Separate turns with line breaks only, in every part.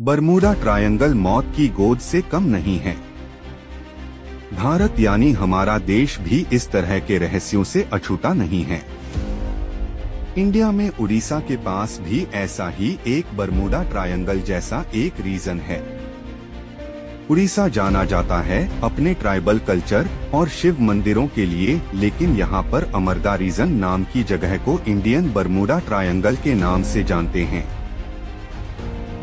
Bermuda triangle मौत की गोद से कम नहीं है। भारत यानी हमारा देश भी इस तरह के रहस्यों से अछूता नहीं है। इंडिया में उड़ीसा के पास भी ऐसा ही एक बरमूडा ट्रायंगल जैसा एक रीजन है। उड़ीसा जाना जाता है अपने ट्राइबल कल्चर और शिव मंदिरों के लिए, लेकिन यहाँ पर अमरदा रीजन नाम की जगह को इंडियन बरमूडा ट्रायंगल के नाम से जानते हैं।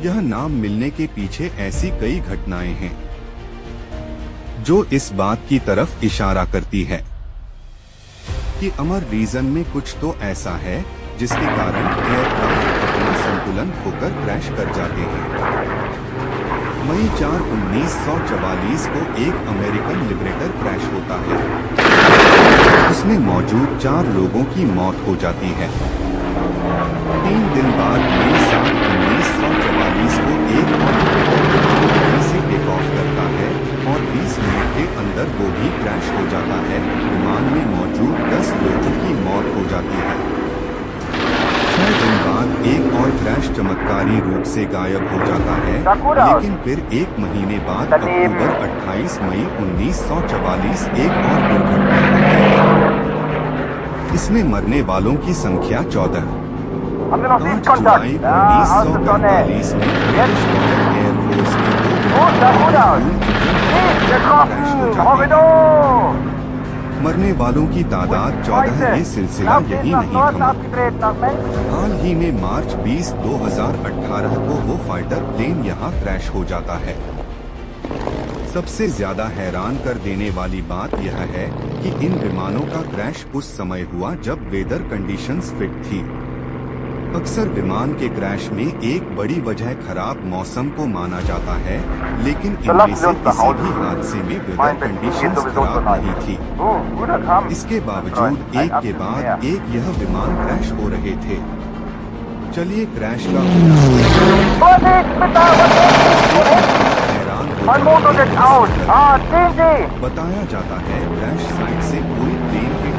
यह नाम मिलने के पीछे ऐसी कई घटनाएं हैं जो इस बात की तरफ इशारा करती है कि अमर रीजन में कुछ तो ऐसा है जिसके कारण एयरक्राफ्ट अपना संतुलन खोकर क्रैश कर जाते हैं। मई 4, 1944 को एक अमेरिकन लिबरेटर क्रैश होता है। उसमें मौजूद 4 लोगों की मौत हो जाती है। 3 दिन बाद मई 7, 1944 को एक और लिबरेटर से टेक ऑफ करता है और 20 मिनट के अंदर वो भी क्रैश हो जाता है। विमान में मौजूद 10 लोगों की मौत हो जाती है। 6 दिन बाद एक और क्रैश चमत्कारी रूप से गायब हो जाता है, लेकिन फिर 1 महीने बाद अक्टूबर 28 मई 1944 एक और दुर्घटना होती है। इसमें मरने वालों की संख्या 14। 5 जुलाई 1945 में ब्रिटिश रॉयल एयरफोर्स के मरने वालों की तादाद 14 है। सिलसिला यही नहीं थमा। हाल ही में मार्च 20, 2018 को वो फाइटर प्लेन यहाँ क्रैश हो जाता है। सबसे ज्यादा हैरान कर देने वाली बात यह है कि इन विमानों का क्रैश उस समय हुआ जब वेदर कंडीशंस फिट थी। अक्सर विमान के क्रैश में एक बड़ी वजह खराब मौसम को माना जाता है, लेकिन इनमें से किसी भी हादसे में वेदर कंडीशंस खराब नहीं थी। इसके बावजूद एक के बाद एक यह विमान क्रैश हो रहे थे। चलिए क्रैश का बताया जाता है। क्रैश साइट से कोई प्लेन के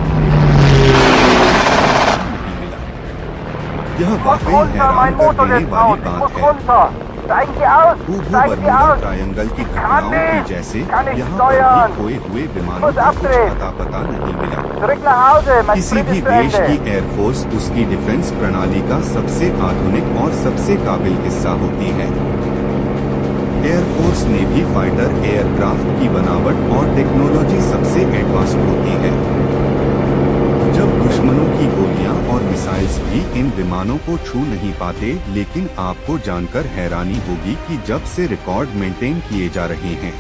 यह वाकई हैरान कर देने वाली बात है। बरमूडा ट्रायंगल की घटनाओं की जैसे यहाँ पर भी खोए हुए विमानों का कुछ पता नहीं मिला। किसी भी देश की एयरफोर्स उसकी डिफेंस प्रणाली का सबसे आधुनिक और सबसे काबिल हिस्सा होती है। एयरफोर्स ने भी फाइटर एयरक्राफ्ट की बनावट और टेक्नोलॉजी सबसे एडवांस्ड होती है। जब दुश्मनों की गोलियां और मिसाइल्स भी इन विमानों को छू नहीं पाते, लेकिन आपको जानकर हैरानी होगी कि जब से रिकॉर्ड मेंटेन किए जा रहे हैं,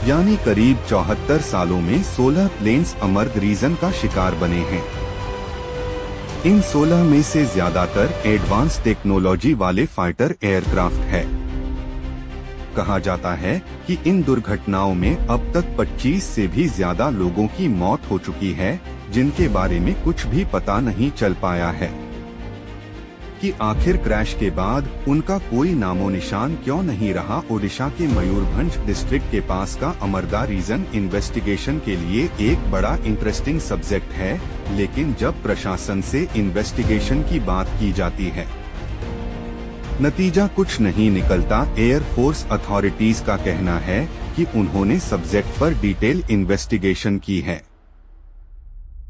यानी करीब 74 सालों में 16 प्लेन्स अमर्द रीजन का शिकार बने हैं। इन 16 में से ज्यादातर एडवांस टेक्नोलॉजी वाले फाइटर एयरक्राफ्ट है। कहा जाता है कि इन दुर्घटनाओं में अब तक 25 से भी ज्यादा लोगों की मौत हो चुकी है, जिनके बारे में कुछ भी पता नहीं चल पाया है कि आखिर क्रैश के बाद उनका कोई नामो निशान क्यों नहीं रहा। ओडिशा के मयूरभंज डिस्ट्रिक्ट के पास का अमरदा रीजन इन्वेस्टिगेशन के लिए एक बड़ा इंटरेस्टिंग सब्जेक्ट है, लेकिन जब प्रशासन से इन्वेस्टिगेशन की बात की जाती है, नतीजा कुछ नहीं निकलता। एयरफोर्स अथॉरिटीज का कहना है कि उन्होंने सब्जेक्ट पर डिटेल इन्वेस्टिगेशन की है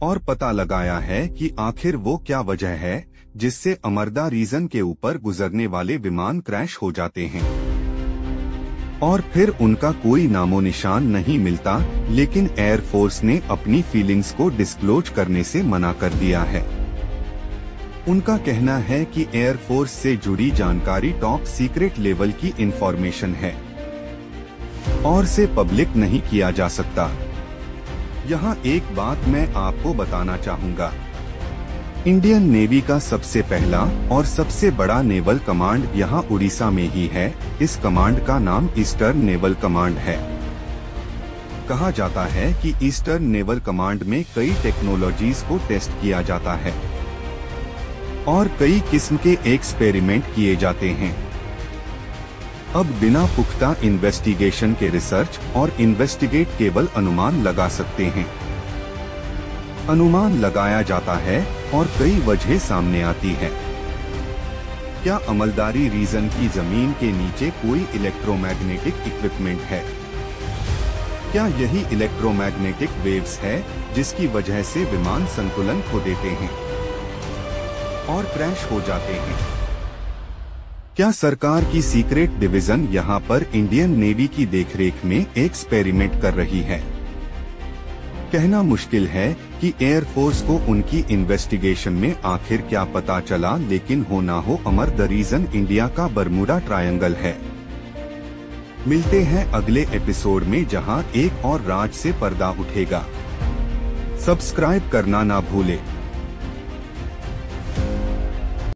और पता लगाया है कि आखिर वो क्या वजह है जिससे अमरदा रीजन के ऊपर गुजरने वाले विमान क्रैश हो जाते हैं और फिर उनका कोई नामो निशान नहीं मिलता। लेकिन एयरफोर्स ने अपनी फीलिंग्स को डिस्क्लोज करने से मना कर दिया है। उनका कहना है कि एयरफोर्स से जुड़ी जानकारी टॉप सीक्रेट लेवल की इंफॉर्मेशन है और से पब्लिक नहीं किया जा सकता। यहाँ एक बात मैं आपको बताना चाहूँगा। इंडियन नेवी का सबसे पहला और सबसे बड़ा नेवल कमांड यहाँ उड़ीसा में ही है। इस कमांड का नाम ईस्टर्न नेवल कमांड है। कहा जाता है कि ईस्टर्न नेवल कमांड में कई टेक्नोलॉजीज को टेस्ट किया जाता है और कई किस्म के एक्सपेरिमेंट किए जाते हैं। अब बिना पुख्ता इन्वेस्टिगेशन के रिसर्च और इन्वेस्टिगेट केवल अनुमान लगा सकते हैं। अनुमान लगाया जाता है और कई वजह सामने आती है। क्या अमलदारी रीजन की जमीन के नीचे कोई इलेक्ट्रोमैग्नेटिक इक्विपमेंट है? क्या यही इलेक्ट्रोमैग्नेटिक वेव्स है जिसकी वजह से विमान संतुलन खो देते हैं और क्रैश हो जाते हैं? क्या सरकार की सीक्रेट डिवीजन यहाँ पर इंडियन नेवी की देखरेख में एक्सपेरिमेंट कर रही है? कहना मुश्किल है कि एयरफोर्स को उनकी इन्वेस्टिगेशन में आखिर क्या पता चला, लेकिन हो ना हो अमर द रीजन इंडिया का बरमूडा ट्रायंगल है। मिलते हैं अगले एपिसोड में जहां एक और राज से पर्दा उठेगा। सब्सक्राइब करना ना भूले।